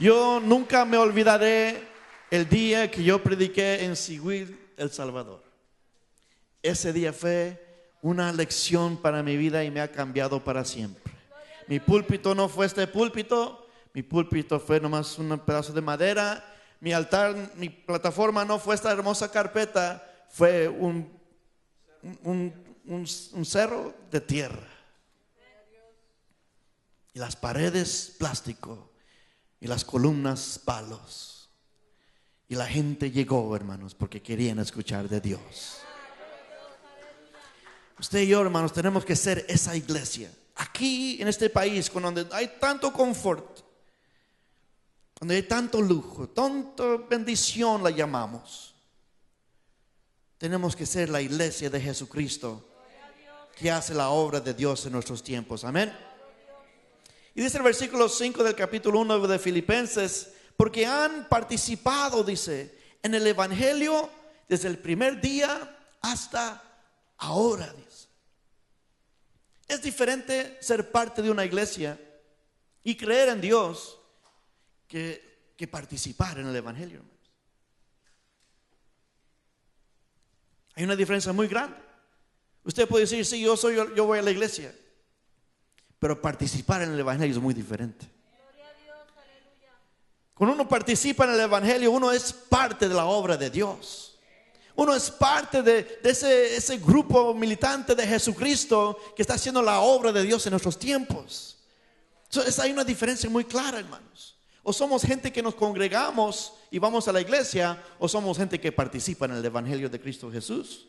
Yo nunca me olvidaré el día que yo prediqué en Sigüil, El Salvador. Ese día fue una lección para mi vida y me ha cambiado para siempre. Mi púlpito no fue este púlpito, mi púlpito fue nomás un pedazo de madera. Mi altar, mi plataforma no fue esta hermosa carpeta, fue un cerro de tierra. Y las paredes plástico y las columnas palos. Y la gente llegó, hermanos, porque querían escuchar de Dios. Usted y yo, hermanos, tenemos que ser esa iglesia. Aquí en este país, con donde hay tanto confort, donde hay tanto lujo, tanta bendición la llamamos, tenemos que ser la iglesia de Jesucristo que hace la obra de Dios en nuestros tiempos. Amén. Y dice el versículo 5 del capítulo 1 de Filipenses: porque han participado, dice, en el evangelio desde el primer día hasta ahora, dice. Es diferente ser parte de una iglesia y creer en Dios que participar en el evangelio, hermanos. Hay una diferencia muy grande. Usted puede decir, sí, yo voy a la iglesia, pero participar en el evangelio es muy diferente. Cuando uno participa en el evangelio, uno es parte de la obra de Dios. Uno es parte de ese grupo militante de Jesucristo que está haciendo la obra de Dios en nuestros tiempos. Entonces hay una diferencia muy clara, hermanos. O somos gente que nos congregamos y vamos a la iglesia, o somos gente que participa en el evangelio de Cristo Jesús.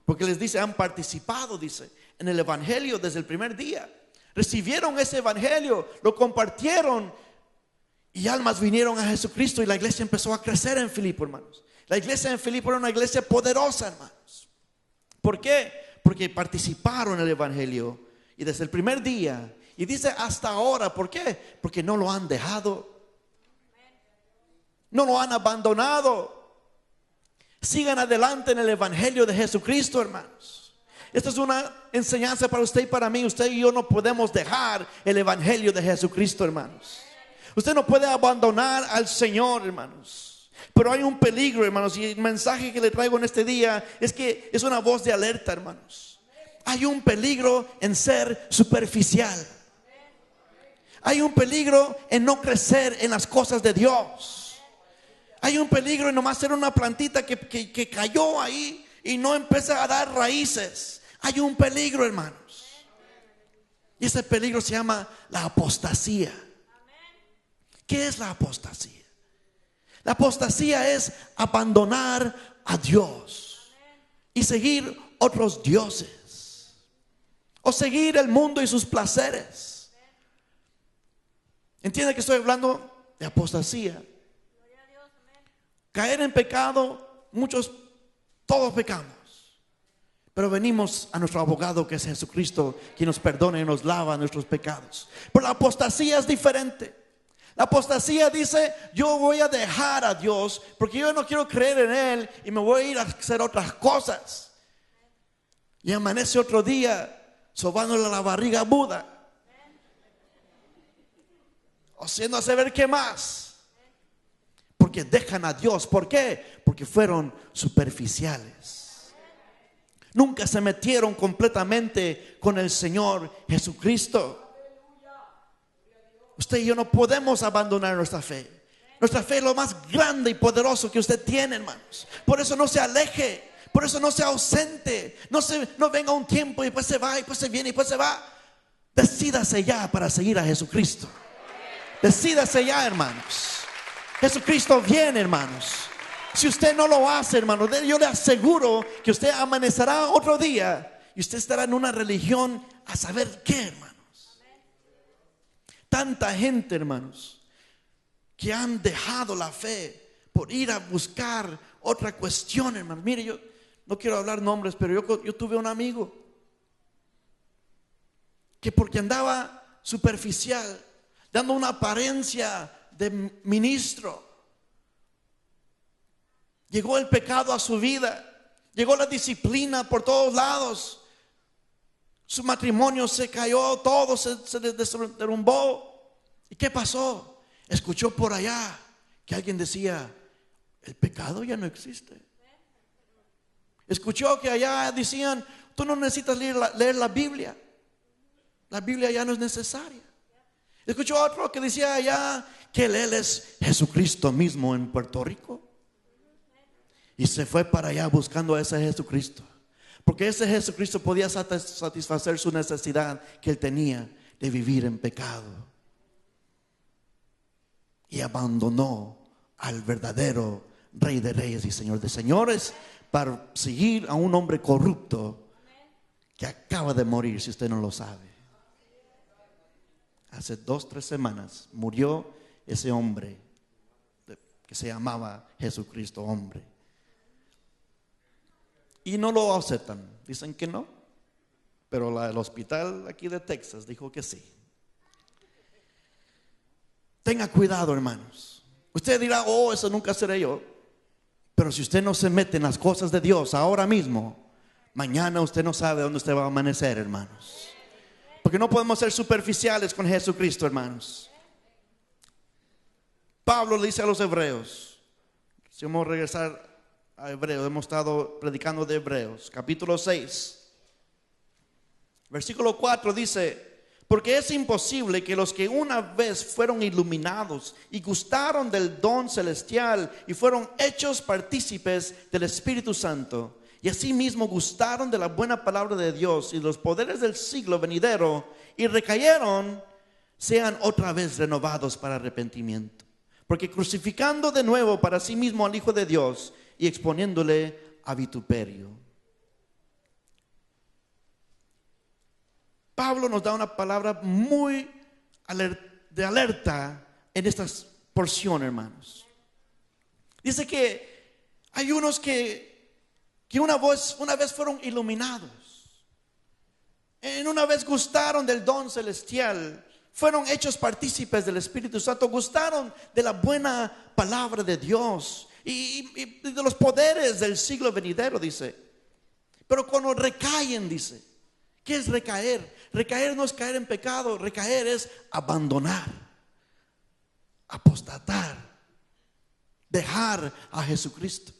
Porque les dice, han participado, dice, en el evangelio desde el primer día. Recibieron ese evangelio, lo compartieron, y almas vinieron a Jesucristo y la iglesia empezó a crecer en Filipo, hermanos. La iglesia en Filipo era una iglesia poderosa, hermanos. ¿Por qué? Porque participaron en el evangelio y desde el primer día. Y dice hasta ahora. ¿Por qué? Porque no lo han dejado, no lo han abandonado. Sigan adelante en el evangelio de Jesucristo, hermanos. Esta es una enseñanza para usted y para mí. Usted y yo no podemos dejar el evangelio de Jesucristo, hermanos. Usted no puede abandonar al Señor, hermanos. Pero hay un peligro, hermanos, y el mensaje que le traigo en este día es que es una voz de alerta, hermanos. Hay un peligro en ser superficial. Hay un peligro en no crecer en las cosas de Dios. Hay un peligro en nomás ser una plantita que cayó ahí y no empieza a dar raíces. Hay un peligro, hermanos. Y ese peligro se llama la apostasía. ¿Qué es la apostasía? La apostasía es abandonar a Dios y seguir otros dioses, o seguir el mundo y sus placeres. ¿Entiende que estoy hablando de apostasía? Caer en pecado, todos pecamos, pero venimos a nuestro abogado, que es Jesucristo, quien nos perdona y nos lava nuestros pecados. Pero la apostasía es diferente. La apostasía dice, yo voy a dejar a Dios porque yo no quiero creer en Él y me voy a ir a hacer otras cosas. Y amanece otro día sobándole la barriga a Buda, o haciendo a saber qué más. Porque dejan a Dios. ¿Por qué? Porque fueron superficiales. Nunca se metieron completamente con el Señor Jesucristo. Usted y yo no podemos abandonar nuestra fe. Nuestra fe es lo más grande y poderoso que usted tiene, hermanos. Por eso no se aleje, por eso no se ausente. No venga un tiempo y después se va, y después se viene, y después se va. Decídase ya para seguir a Jesucristo. Decídase ya, hermanos. Jesucristo viene, hermanos. Si usted no lo hace, hermanos, yo le aseguro que usted amanecerá otro día y usted estará en una religión a saber qué, hermanos. Tanta gente, hermanos, que han dejado la fe por ir a buscar otra cuestión, hermanos. Mire, yo no quiero hablar nombres, pero yo tuve un amigo que, porque andaba superficial, dando una apariencia de ministro, llegó el pecado a su vida, llegó la disciplina por todos lados. Su matrimonio se cayó, todo se derrumbó. ¿Y qué pasó? escuchó por allá que alguien decía, el pecado ya no existe. Escuchó que allá decían, tú no necesitas leer la Biblia. La Biblia ya no es necesaria. Escuchó a otro que decía allá que él es Jesucristo mismo en Puerto Rico. Y se fue para allá buscando a ese Jesucristo. Porque ese Jesucristo podía satisfacer su necesidad que él tenía de vivir en pecado. Y abandonó al verdadero Rey de Reyes y Señor de Señores para seguir a un hombre corrupto que acaba de morir, si usted no lo sabe. Hace 2-3 semanas murió ese hombre que se llamaba Jesucristo hombre. Y no lo aceptan, dicen que no. Pero el hospital aquí de Texas dijo que sí. Tenga cuidado, hermanos. Usted dirá, oh, eso nunca seré yo. Pero si usted no se mete en las cosas de Dios ahora mismo, mañana usted no sabe dónde usted va a amanecer, hermanos. Porque no podemos ser superficiales con Jesucristo, hermanos. Pablo le dice a los hebreos, si vamos a regresar a Hebreos, hemos estado predicando de Hebreos, capítulo 6, versículo 4 dice, porque es imposible que los que una vez fueron iluminados y gustaron del don celestial y fueron hechos partícipes del Espíritu Santo, y asimismo gustaron de la buena palabra de Dios y de los poderes del siglo venidero y recayeron, sean otra vez renovados para arrepentimiento. Porque crucificando de nuevo para sí mismo al Hijo de Dios y exponiéndole a vituperio. Pablo nos da una palabra muy de alerta en esta porción, hermanos. Dice que hay unos que una vez fueron iluminados, en una vez gustaron del don celestial, fueron hechos partícipes del Espíritu Santo, gustaron de la buena palabra de Dios y de los poderes del siglo venidero, dice. Pero cuando recaen, dice, ¿qué es recaer? Recaer no es caer en pecado, recaer es abandonar, apostatar, dejar a Jesucristo.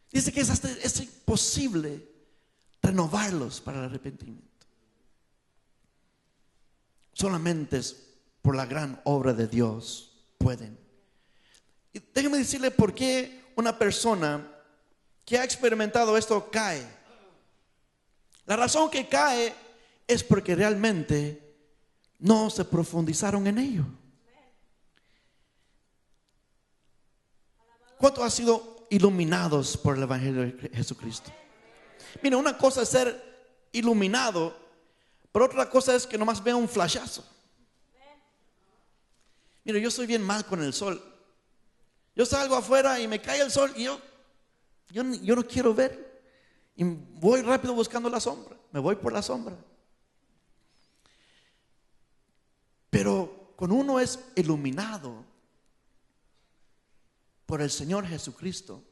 Dice que es imposible renovarlos para el arrepentimiento. Solamente es por la gran obra de Dios pueden. Y déjeme decirle por qué una persona que ha experimentado esto cae. La razón que cae es porque realmente no se profundizaron en ello. ¿Cuántos han sido iluminados por el Evangelio de Jesucristo? Mira, una cosa es ser iluminado, pero otra cosa es que nomás vea un flashazo. Mira, yo soy bien mal con el sol. Yo salgo afuera y me cae el sol y yo no quiero ver. Y voy rápido buscando la sombra. Me voy por la sombra. Pero cuando uno es iluminado por el Señor Jesucristo,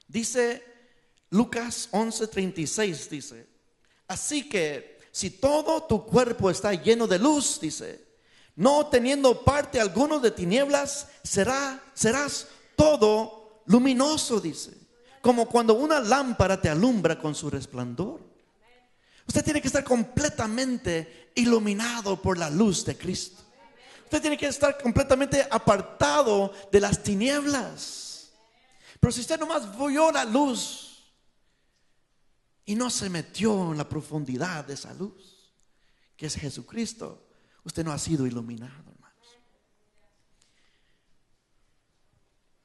dice Lucas 11:36, dice, así que si todo tu cuerpo está lleno de luz, dice, no teniendo parte alguno de tinieblas, serás todo luminoso, dice, como cuando una lámpara te alumbra con su resplandor. Usted tiene que estar completamente iluminado por la luz de Cristo. Usted tiene que estar completamente apartado de las tinieblas. Pero si usted nomás vio la luz y no se metió en la profundidad de esa luz, que es Jesucristo, usted no ha sido iluminado, hermanos.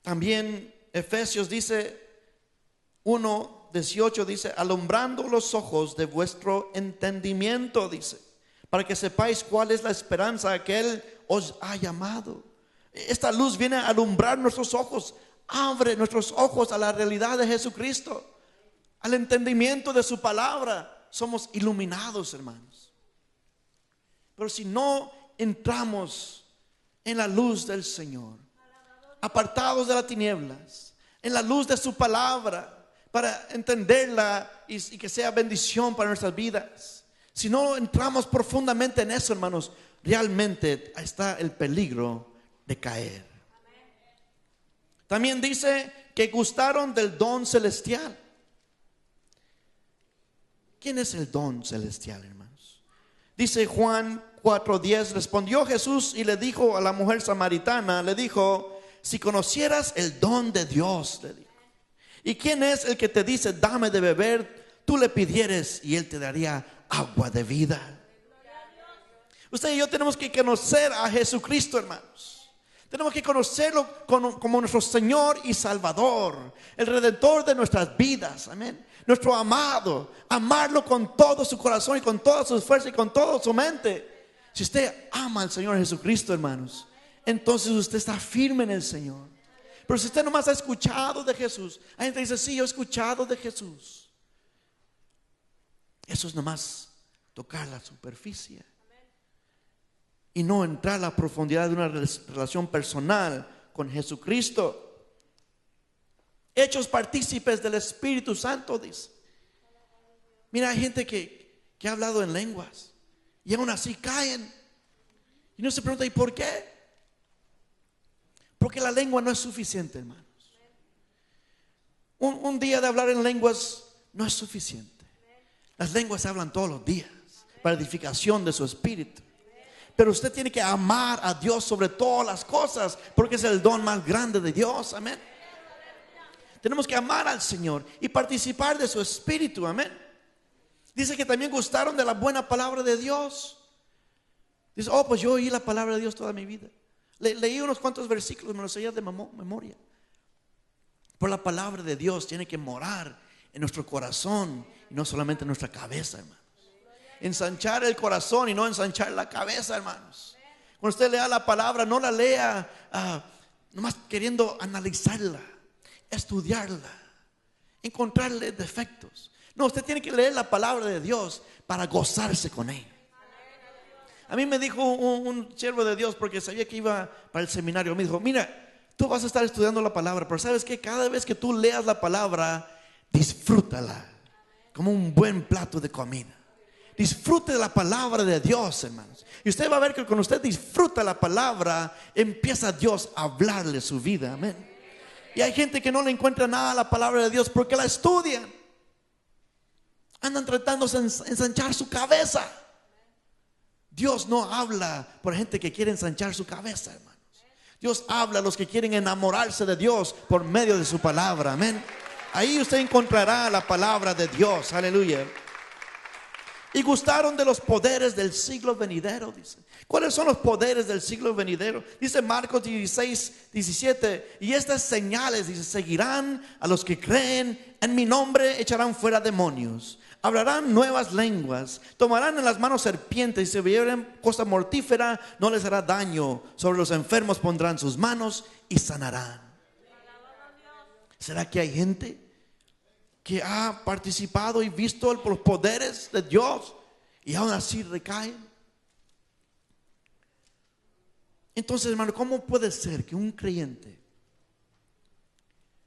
También Efesios dice 1:18, dice, alumbrando los ojos de vuestro entendimiento, dice, para que sepáis cuál es la esperanza que Él os ha llamado. Esta luz viene a alumbrar nuestros ojos, abre nuestros ojos a la realidad de Jesucristo, al entendimiento de su palabra. Somos iluminados, hermanos. Pero si no entramos en la luz del Señor, apartados de las tinieblas, en la luz de su palabra, para entenderla y que sea bendición para nuestras vidas, si no entramos profundamente en eso, hermanos, realmente está el peligro de caer. También dice que gustaron del don celestial. ¿Quién es el don celestial, hermanos? Dice Juan 4:10, respondió Jesús y le dijo a la mujer samaritana, le dijo, si conocieras el don de Dios, le dijo, ¿y quién es el que te dice, dame de beber? Tú le pidieres y él te daría agua de vida. Usted y yo tenemos que conocer a Jesucristo, hermanos. Tenemos que conocerlo como nuestro Señor y Salvador, el Redentor de nuestras vidas, amén. Nuestro amado, amarlo con todo su corazón y con toda su fuerza y con toda su mente. Si usted ama al Señor Jesucristo, hermanos, entonces usted está firme en el Señor. Pero si usted nomás ha escuchado de Jesús, hay gente que dice, sí, yo he escuchado de Jesús. Eso es nomás tocar la superficie y no entrar a la profundidad de una relación personal con Jesucristo. Hechos partícipes del Espíritu Santo, dice. Mira, hay gente que ha hablado en lenguas y aún así caen. Y uno se pregunta, ¿y por qué? Porque la lengua no es suficiente, hermanos. Un día de hablar en lenguas no es suficiente. Las lenguas se hablan todos los días para edificación de su espíritu. Pero usted tiene que amar a Dios sobre todas las cosas, porque es el don más grande de Dios, amén. Tenemos que amar al Señor y participar de su espíritu, amén. Dice que también gustaron de la buena palabra de Dios. Dice, oh, pues yo oí la palabra de Dios toda mi vida. Leí unos cuantos versículos, me los sabía de memoria. Por la palabra de Dios tiene que morar en nuestro corazón y no solamente en nuestra cabeza, hermano. Ensanchar el corazón y no ensanchar la cabeza, hermanos. Cuando usted lea la palabra, no la lea nomás queriendo analizarla, estudiarla, encontrarle defectos. No, usted tiene que leer la palabra de Dios para gozarse con ella. A mí me dijo un siervo de Dios, porque sabía que iba para el seminario, me dijo, mira, tú vas a estar estudiando la palabra, pero sabes que cada vez que tú leas la palabra, disfrútala como un buen plato de comida. Disfrute de la palabra de Dios, hermanos. Y usted va a ver que cuando usted disfruta la palabra, empieza Dios a hablarle su vida, amén. Y hay gente que no le encuentra nada a la palabra de Dios porque la estudian. Andan tratando de ensanchar su cabeza. Dios no habla por gente que quiere ensanchar su cabeza, hermanos. Dios habla a los que quieren enamorarse de Dios por medio de su palabra, amén. Ahí usted encontrará la palabra de Dios, aleluya. Y gustaron de los poderes del siglo venidero, dice. ¿Cuáles son los poderes del siglo venidero? Dice Marcos 16:17. Y estas señales, dice, seguirán a los que creen en mi nombre, echarán fuera demonios, hablarán nuevas lenguas, tomarán en las manos serpientes, y si bebieren cosa mortífera no les hará daño. Sobre los enfermos pondrán sus manos y sanarán. ¿Será que hay gente que ha participado y visto los poderes de Dios y aún así recaen? Entonces, hermano, ¿cómo puede ser que un creyente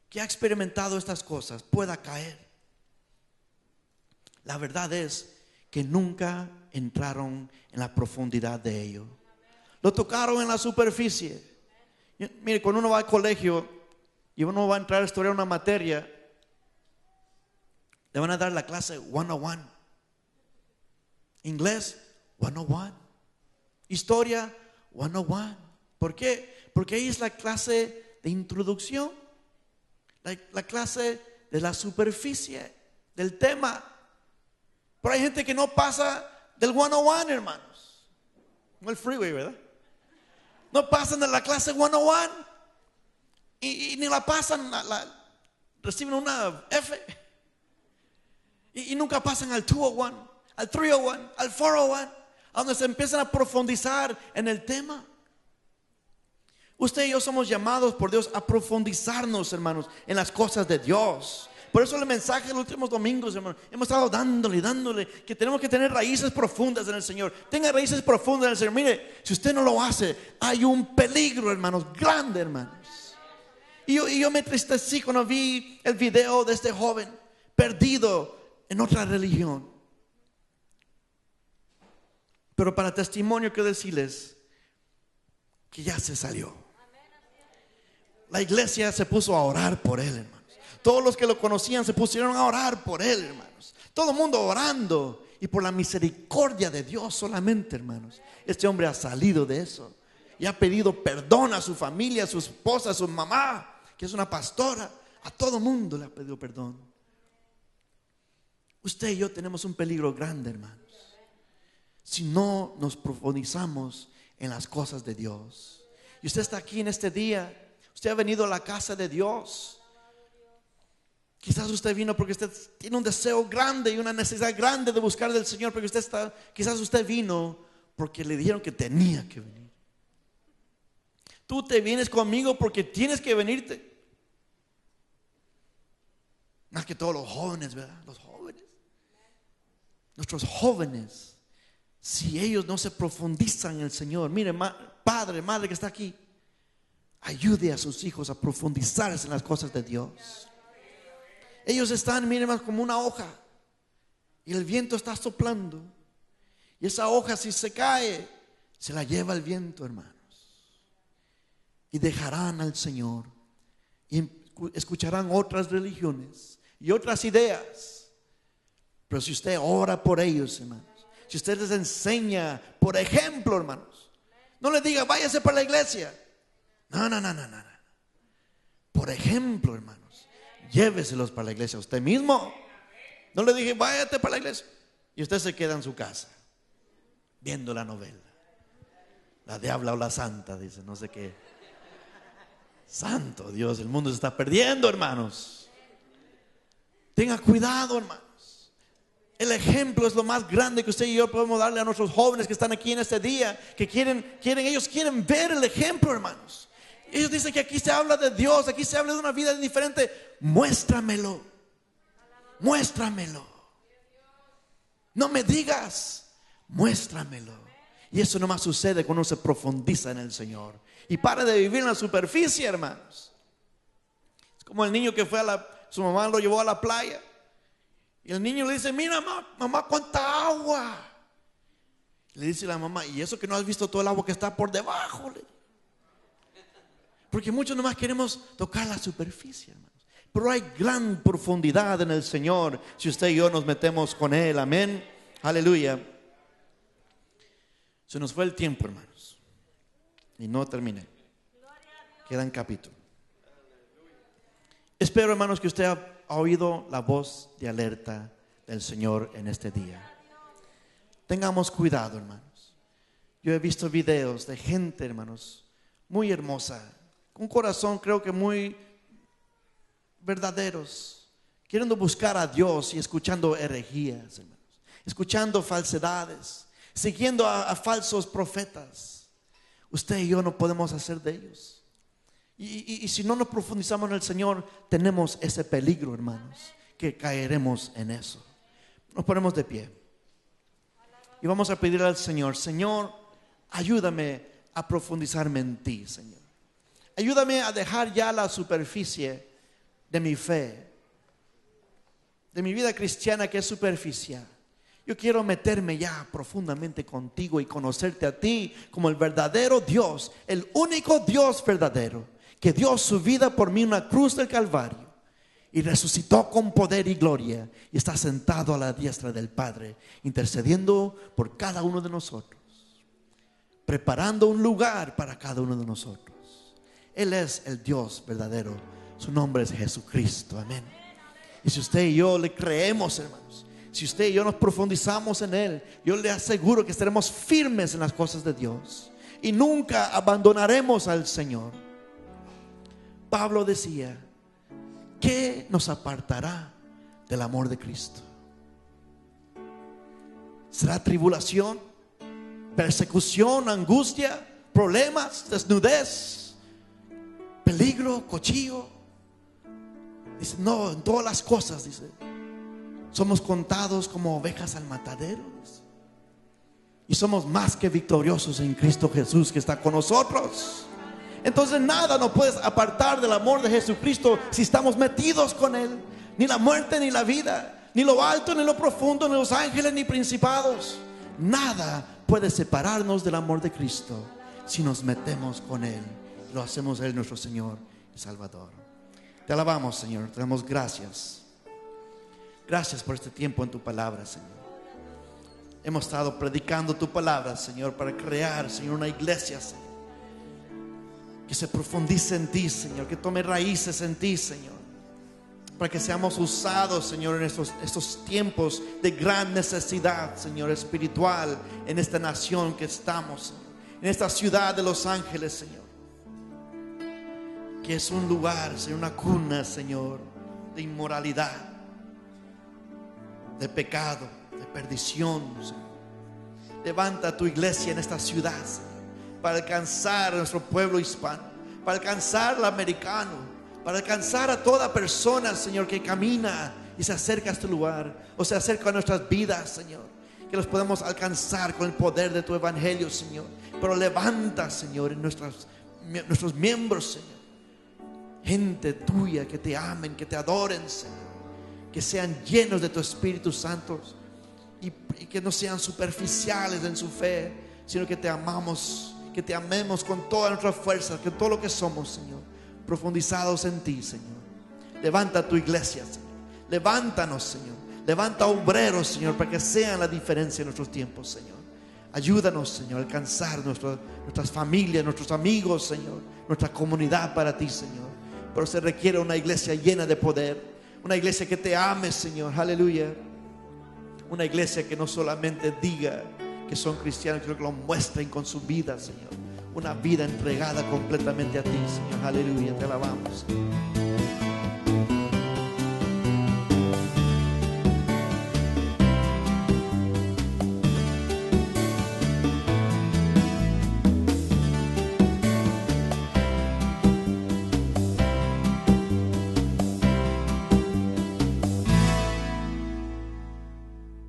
que ha experimentado estas cosas pueda caer? La verdad es que nunca entraron en la profundidad de ello. Lo tocaron en la superficie. Mire, cuando uno va al colegio y uno va a entrar a estudiar una materia, le van a dar la clase 101. Inglés 101. Historia 101. ¿Por qué? Porque ahí es la clase de introducción, la clase de la superficie del tema. Pero hay gente que no pasa del 101, hermanos. No el freeway, ¿verdad? No pasan de la clase 101 y ni la pasan, reciben una F. Y nunca pasan al 201, al 301, al 401, a donde se empiezan a profundizar en el tema. Usted y yo somos llamados por Dios a profundizarnos, hermanos, en las cosas de Dios. Por eso el mensaje de los últimos domingos, hermanos, hemos estado dándole, que tenemos que tener raíces profundas en el Señor. Tenga raíces profundas en el Señor. Mire, si usted no lo hace, hay un peligro, hermanos, grande, hermanos. Y yo me entristecí cuando vi el video de este joven perdido en otra religión. Pero para testimonio quiero decirles que ya se salió. La iglesia se puso a orar por él, hermanos. Todos los que lo conocían se pusieron a orar por él, hermanos. Todo el mundo orando. Y por la misericordia de Dios solamente, hermanos, este hombre ha salido de eso. Y ha pedido perdón a su familia, a su esposa, a su mamá, que es una pastora. A todo mundo le ha pedido perdón. Usted y yo tenemos un peligro grande, hermanos, si no nos profundizamos en las cosas de Dios. Y usted está aquí en este día. Usted ha venido a la casa de Dios. Quizás usted vino porque usted tiene un deseo grande y una necesidad grande de buscar del Señor. Porque quizás usted vino porque le dijeron que tenía que venir. Tú te vienes conmigo porque tienes que venirte. Más que todos los jóvenes, ¿verdad? Los jóvenes. Nuestros jóvenes, si ellos no se profundizan en el Señor. Mire, padre, madre que está aquí, ayude a sus hijos a profundizarse en las cosas de Dios. Ellos están, miren, más como una hoja, y el viento está soplando, y esa hoja, si se cae, se la lleva el viento, hermanos. Y dejarán al Señor y escucharán otras religiones y otras ideas. Pero si usted ora por ellos, hermanos, si usted les enseña, por ejemplo, hermanos, no les diga váyase para la iglesia. No. Por ejemplo, hermanos, lléveselos para la iglesia usted mismo. No le dije váyate para la iglesia y usted se queda en su casa viendo la novela, la diabla o la santa, dice, no sé qué. Santo Dios, el mundo se está perdiendo, hermanos. Tenga cuidado, hermanos. El ejemplo es lo más grande que usted y yo podemos darle a nuestros jóvenes que están aquí en este día, que ellos quieren ver el ejemplo, hermanos. Ellos dicen que aquí se habla de Dios, aquí se habla de una vida diferente. Muéstramelo. No me digas, muéstramelo. Y eso nomás sucede cuando uno se profundiza en el Señor y para de vivir en la superficie, hermanos. Es como el niño que fue su mamá lo llevó a la playa y el niño le dice, mira mamá, cuánta agua. Le dice la mamá, y eso que no has visto todo el agua que está por debajo. Porque muchos nomás queremos tocar la superficie, hermanos. Pero hay gran profundidad en el Señor si usted y yo nos metemos con Él. Amén, aleluya. Se nos fue el tiempo, hermanos, y no terminé. Quedan capítulos. Espero, hermanos, que usted ha oído la voz de alerta del Señor en este día. Tengamos cuidado, hermanos. Yo he visto videos de gente, hermanos, muy hermosa, con un corazón creo que muy verdaderos, queriendo buscar a Dios y escuchando herejías, hermanos, escuchando falsedades, siguiendo a falsos profetas. Usted y yo no podemos hacer de ellos. Y si no nos profundizamos en el Señor, tenemos ese peligro, hermanos, que caeremos en eso. Nos ponemos de pie y vamos a pedirle al Señor, Señor, ayúdame a profundizarme en ti, Señor. Ayúdame a dejar ya la superficie de mi fe, de mi vida cristiana que es superficial. Yo quiero meterme ya profundamente contigo y conocerte a ti como el verdadero Dios, el único Dios verdadero, que dio su vida por mí en una cruz del Calvario y resucitó con poder y gloria y está sentado a la diestra del Padre, intercediendo por cada uno de nosotros, preparando un lugar para cada uno de nosotros. Él es el Dios verdadero, su nombre es Jesucristo, amén. Y si usted y yo le creemos, hermanos, si usted y yo nos profundizamos en Él, yo le aseguro que estaremos firmes en las cosas de Dios y nunca abandonaremos al Señor. Pablo decía, ¿qué nos apartará del amor de Cristo? ¿Será tribulación, persecución, angustia, problemas, desnudez, peligro, cuchillo? Dice, no, en todas las cosas, dice, somos contados como ovejas al matadero, dice, y somos más que victoriosos en Cristo Jesús que está con nosotros. Entonces nada nos puede apartar del amor de Jesucristo si estamos metidos con Él. Ni la muerte ni la vida, ni lo alto ni lo profundo, ni los ángeles ni principados. Nada puede separarnos del amor de Cristo si nos metemos con Él. Lo hacemos Él nuestro Señor y Salvador. Te alabamos, Señor, te damos gracias. Gracias por este tiempo en tu palabra, Señor. Hemos estado predicando tu palabra, Señor, para crear, Señor, una iglesia, Señor, que se profundice en ti, Señor, que tome raíces en ti, Señor, para que seamos usados, Señor, en estos tiempos de gran necesidad, Señor, espiritual, en esta nación que estamos, Señor, en esta ciudad de Los Ángeles, Señor, que es un lugar, Señor, una cuna, Señor, de inmoralidad, de pecado, de perdición, Señor. Levanta tu iglesia en esta ciudad, Señor, para alcanzar a nuestro pueblo hispano, para alcanzar al americano, para alcanzar a toda persona, Señor, que camina y se acerca a este lugar, o se acerca a nuestras vidas, Señor, que los podemos alcanzar con el poder de tu evangelio, Señor. Pero levanta, Señor, en nuestros miembros, Señor, gente tuya que te amen, que te adoren, Señor, que sean llenos de tu Espíritu Santo y que no sean superficiales en su fe, sino que te amamos, que te amemos con toda nuestra fuerza, que todo lo que somos, Señor, profundizados en ti, Señor. Levanta tu iglesia, Señor. Levántanos, Señor. Levanta obreros, Señor, para que sean la diferencia en nuestros tiempos, Señor. Ayúdanos, Señor, a alcanzar nuestras familias, nuestros amigos, Señor, nuestra comunidad para ti, Señor. Pero se requiere una iglesia llena de poder, una iglesia que te ame, Señor, aleluya. Una iglesia que no solamente diga que son cristianos, sino que lo muestren con su vida, Señor. Una vida entregada completamente a ti, Señor, aleluya, te alabamos, Señor.